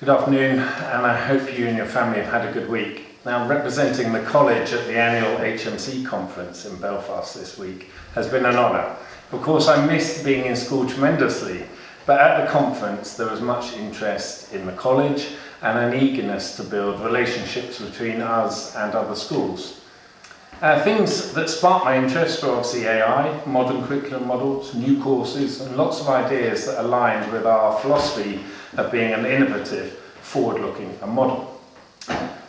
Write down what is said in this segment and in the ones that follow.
Good afternoon, and I hope you and your family have had a good week. Now, representing the college at the annual HMC conference in Belfast this week has been an honour. Of course, I missed being in school tremendously, but at the conference there was much interest in the college and an eagerness to build relationships between us and other schools. Things that sparked my interest were obviously AI, modern curriculum models, new courses, and lots of ideas that aligned with our philosophy of being an innovative, forward-looking model.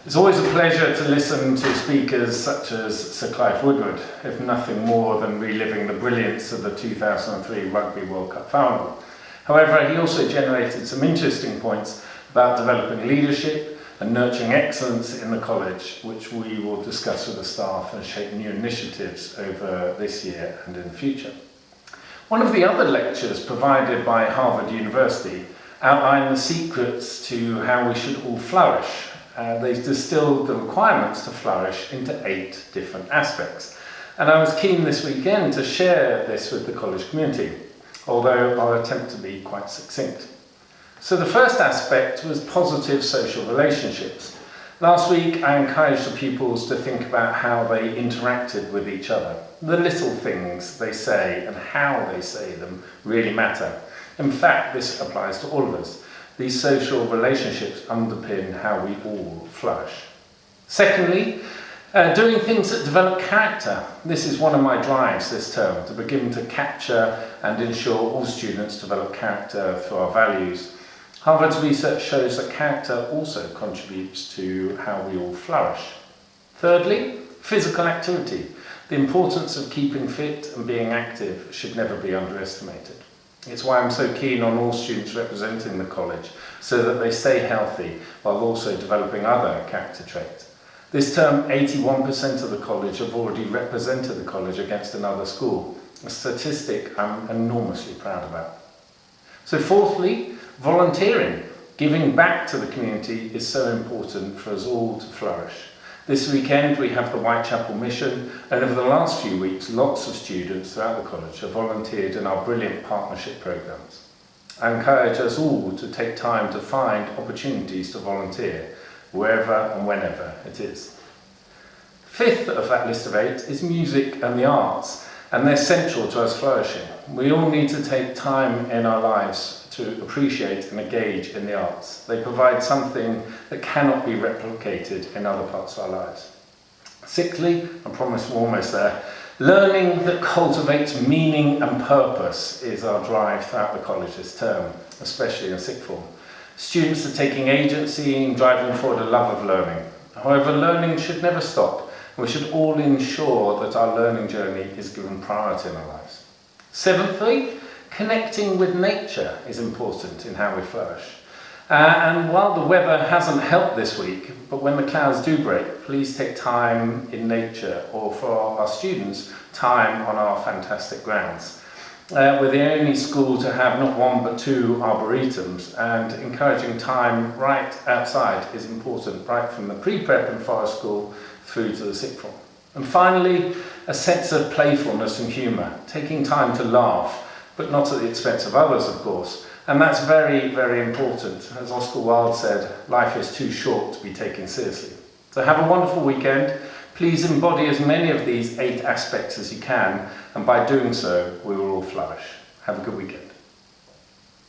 It's always a pleasure to listen to speakers such as Sir Clive Woodward, if nothing more than reliving the brilliance of the 2003 Rugby World Cup final. However, he also generated some interesting points about developing leadership and nurturing excellence in the college, which we will discuss with the staff and shape new initiatives over this year and in the future. One of the other lectures provided by Harvard University outlined the secrets to how we should all flourish. They distilled the requirements to flourish into 8 different aspects. And I was keen this weekend to share this with the college community, although I'll attempt to be quite succinct. So the first aspect was positive social relationships. Last week I encouraged the pupils to think about how they interacted with each other. The little things they say and how they say them really matter. In fact, this applies to all of us. These social relationships underpin how we all flourish. Secondly, doing things that develop character. This is one of my drives this term, to begin to capture and ensure all students develop character through our values. Harvard's research shows that character also contributes to how we all flourish. Thirdly, physical activity. The importance of keeping fit and being active should never be underestimated. It's why I'm so keen on all students representing the college, so that they stay healthy while also developing other character traits. This term, 81% of the college have already represented the college against another school, a statistic I'm enormously proud about. So fourthly, volunteering. Giving back to the community is so important for us all to flourish. This weekend we have the Whitechapel mission, and over the last few weeks lots of students throughout the college have volunteered in our brilliant partnership programs. I encourage us all to take time to find opportunities to volunteer, wherever and whenever it is. Fifth of that list of 8 is music and the arts, and they're central to us flourishing. We all need to take time in our lives to appreciate and engage in the arts. They provide something that cannot be replicated in other parts of our lives. Sixthly, I promise we're almost there, learning that cultivates meaning and purpose is our drive throughout the college this term, especially in sixth form. Students are taking agency and driving forward a love of learning. However, learning should never stop. We should all ensure that our learning journey is given priority in our lives. Seventhly, connecting with nature is important in how we flourish. And while the weather hasn't helped this week, but when the clouds do break, please take time in nature, or for our students, time on our fantastic grounds. We're the only school to have not 1 but 2 arboretums, and encouraging time right outside is important, right from the pre-prep and forest school through to the sixth form. And finally, a sense of playfulness and humour, taking time to laugh, but not at the expense of others, of course. And that's very, very important. As Oscar Wilde said, life is too short to be taken seriously. So have a wonderful weekend. Please embody as many of these 8 aspects as you can, and by doing so, we will all flourish. Have a good weekend.